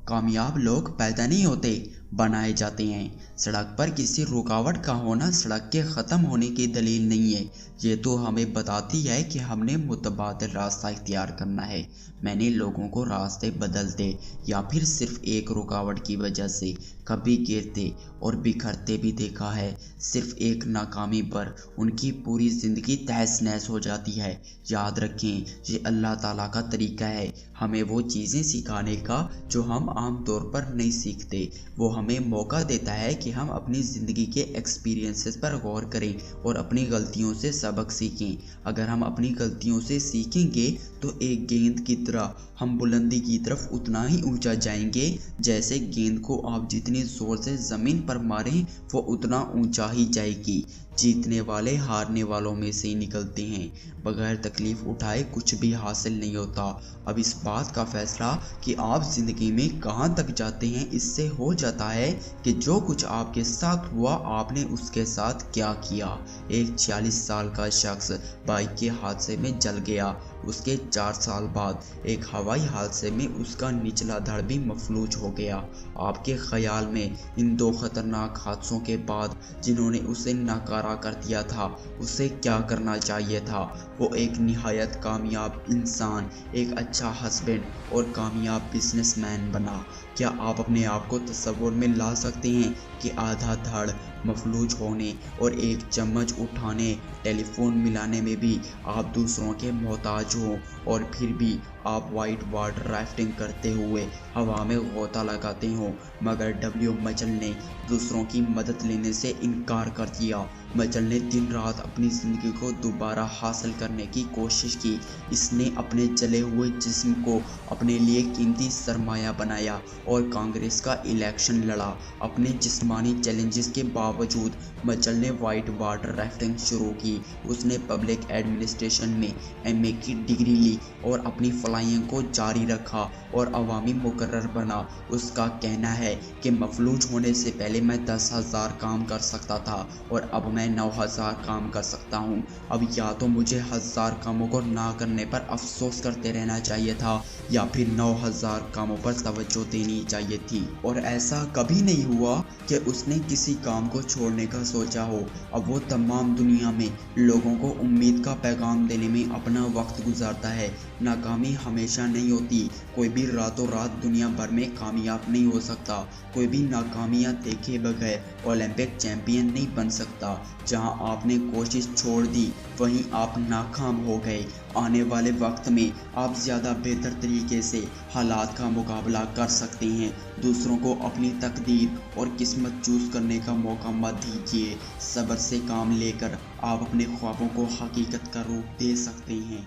कामयाब लोग पैदा नहीं होते, बनाए जाते हैं। सड़क पर किसी रुकावट का होना सड़क के ख़त्म होने की दलील नहीं है। ये तो हमें बताती है कि हमने मुतबादिल रास्ता इख्तियार करना है। मैंने लोगों को रास्ते बदलते या फिर सिर्फ एक रुकावट की वजह से कभी गिरते और बिखरते भी देखा है। सिर्फ एक नाकामी पर उनकी पूरी ज़िंदगी तहस नहस हो जाती है। याद रखें, ये अल्लाह ताला का तरीका है हमें वो चीज़ें सिखाने का जो हम आम तौर पर नहीं सीखते। वो हमें मौका देता है कि हम अपनी ज़िंदगी के एक्सपीरियंसेस पर गौर करें और अपनी गलतियों से सबक सीखें। अगर हम अपनी गलतियों से सीखेंगे तो एक गेंद की तरह हम बुलंदी की तरफ उतना ही ऊंचा जाएंगे जैसे गेंद को आप जितनी ज़ोर से ज़मीन पर मारें वो उतना ऊंचा ही जाएगी। जीतने वाले हारने वालों में से ही निकलते हैं। बगैर तकलीफ़ उठाए कुछ भी हासिल नहीं होता। अब इस बात का फैसला कि आप ज़िंदगी में कहाँ तक जाते हैं इससे हो जाता है कि जो कुछ आपके साथ हुआ आपने उसके साथ क्या किया। एक 46 साल का शख्स बाइक के हादसे में जल गया। उसके 4 साल बाद एक हवाई हादसे में उसका निचला धड़ भी मफलूज हो गया। आपके ख्याल में इन 2 ख़तरनाक हादसों के बाद जिन्होंने उसे नाकारा कर दिया था उसे क्या करना चाहिए था? वो एक निहायत कामयाब इंसान, एक अच्छा हस्बैंड और कामयाब बिजनेसमैन बना। क्या आप अपने आप को तसव्वुर में ला सकते हैं कि आधा धड़ मफलूज होने और एक चम्मच उठाने, टेलीफोन मिलाने में भी आप दूसरों के मोहताज हों और फिर भी आप वाइट वाटर राफ्टिंग करते हुए हवा में गोता लगाते हों? मगर डब्ल्यू मचल ने दूसरों की मदद लेने से इनकार कर दिया। मचल ने दिन रात अपनी ज़िंदगी को दोबारा हासिल करने की कोशिश की। इसने अपने जले हुए जिस्म को अपने लिए कीमती सरमाया बनाया और कांग्रेस का इलेक्शन लड़ा। अपने जिस्मानी चैलेंजेस के बावजूद मचल ने वाइट वाटर राफ्टिंग शुरू की। उसने पब्लिक एडमिनिस्ट्रेशन में MA की डिग्री ली और अपनी फ्लाइंग को जारी रखा और अवामी मुकर्रर बना। उसका कहना है कि मफलूज होने से पहले मैं 10,000 काम कर सकता था और अब मैं 9,000 काम कर सकता हूँ। अब या तो मुझे 1000 कामों को ना करने पर अफसोस करते रहना चाहिए था या फिर 9,000 कामों पर तवज्जो देनी चाहिए थी। और ऐसा कभी नहीं हुआ कि उसने किसी काम को छोड़ने का सोचा हो। अब वो तमाम दुनिया में लोगों को उम्मीद का पैगाम देने में अपना वक्त गुजारता है। नाकामी हमेशा नहीं होती। कोई भी रातों रात दुनिया भर में कामयाब नहीं हो सकता। कोई भी नाकामियां देखे बगैर ओलंपिक चैंपियन नहीं बन सकता। जहां आपने कोशिश छोड़ दी वहीं आप नाकाम हो गए। आने वाले वक्त में आप ज़्यादा बेहतर तरीके से हालात का मुकाबला कर सकते हैं। दूसरों को अपनी तकदीर और किस्मत चूज़ करने का मौका मत दीजिए। सब्र से काम लेकर आप अपने ख्वाबों को हकीकत का रूप दे सकते हैं।